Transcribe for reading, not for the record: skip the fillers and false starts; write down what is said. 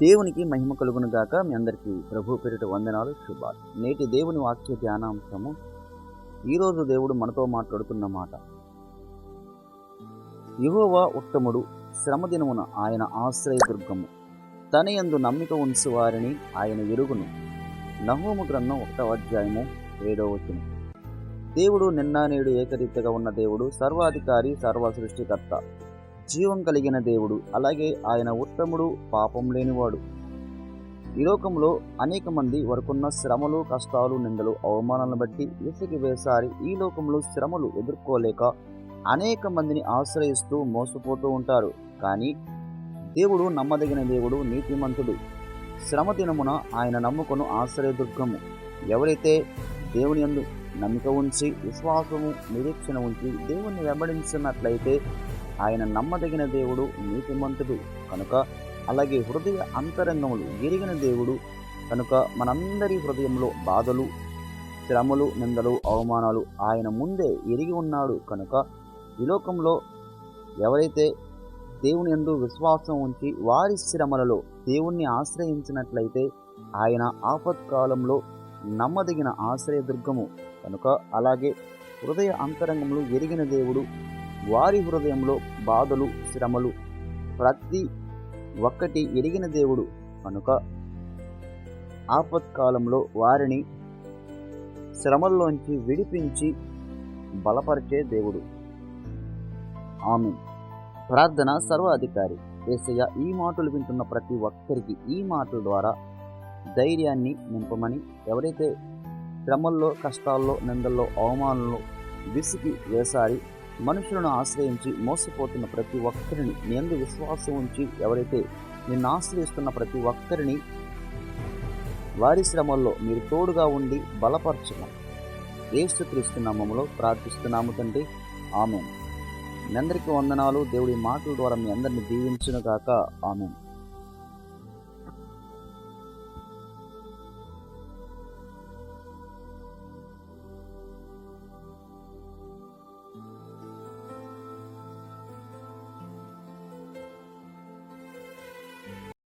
దేవునికి మహిమ కలుగును గాక. మీ అందరికీ ప్రభు పేరిట వందనాలు, శుభాలు. నేటి దేవుని వాక్య ధ్యానాంశము, ఈరోజు దేవుడు మనతో మాట్లాడుతున్న మాట: యెహోవా ఉత్తముడు, శ్రమదినమున ఆయన ఆశ్రయదుర్గము, తన యందు నమ్మిక ఉంచు వారిని ఆయన ఎరుగును. నహూము గ్రంథం 1వ అధ్యాయము 7వ వచనం. దేవుడు నిన్న నేడు ఏకరీతిగా ఉన్న దేవుడు, సర్వాధికారి, సర్వ సృష్టికర్త, జీవం కలిగిన దేవుడు. అలాగే ఆయన ఉత్తముడు, పాపం లేనివాడు. ఈ లోకంలో అనేక మంది వరకున్న శ్రమలు, కష్టాలు, నిందలు, అవమానాలను బట్టి విసిగి వేసారి ఈ లోకంలో శ్రమలు ఎదుర్కోలేక అనేక మందిని ఆశ్రయిస్తూ మోసపోతూ ఉంటారు. కానీ దేవుడు నమ్మదగిన దేవుడు, నీతిమంతుడు. శ్రమ దినమున ఆయన నమ్ముకొను ఆశ్రయదుర్గము. ఎవరైతే దేవుని యందు నమ్మిక ఉంచి, విశ్వాసము, నిరీక్షణ ఉంచి దేవుణ్ణి వెంబడించినట్లయితే ఆయన నమ్మదగిన దేవుడు, నీతిమంతుడు కనుక. అలాగే హృదయ అంతరంగములు ఎరిగిన దేవుడు కనుక మనందరి హృదయంలో బాధలు, శ్రమలు, నిందలు, అవమానాలు ఆయన ముందే ఎరిగి ఉన్నాడు కనుక ఈ లోకంలో ఎవరైతే దేవుని యందు విశ్వాసం ఉంచి వారి శ్రమలలో దేవుణ్ణి ఆశ్రయించినట్లయితే ఆయన ఆపత్కాలంలో నమ్మదగిన ఆశ్రయదుర్గము కనుక. అలాగే హృదయ అంతరంగములు ఎరిగిన దేవుడు, వారి హృదయంలో బాధలు, శ్రమలు ప్రతి ఒక్కటి ఎరిగిన దేవుడు కనుక ఆపత్కాలంలో వారిని శ్రమల్లోంచి విడిపించి బలపరిచే దేవుడు. ఆమేన్. ప్రార్థన. సర్వాధికారి యేసయ్య, ఈ మాటలు వింటున్న ప్రతి ఒక్కరికి ఈ మాటల ద్వారా ధైర్యాన్ని నింపమని, ఎవరైతే శ్రమల్లో, కష్టాల్లో, నిందల్లో, అవమానంలో విసిగి వేసారి మనుషులను ఆశ్రయించి మోసపోతున్న ప్రతి ఒక్కరిని నీ యందు విశ్వాసం ఉంచి ఎవరైతే నిన్ను ఆశ్రయిస్తున్న ప్రతి ఒక్కరిని వారి శ్రమల్లో మీరు తోడుగా ఉండి బలపరచమని యేసుక్రీస్తు నామములో ప్రార్థిస్తున్నాము తండ్రి. ఆమేన్. మీ అందరికీ వందనాలు. దేవుడి మాటల ద్వారా మీ అందరిని దీవించును గాక. ఆమేన్.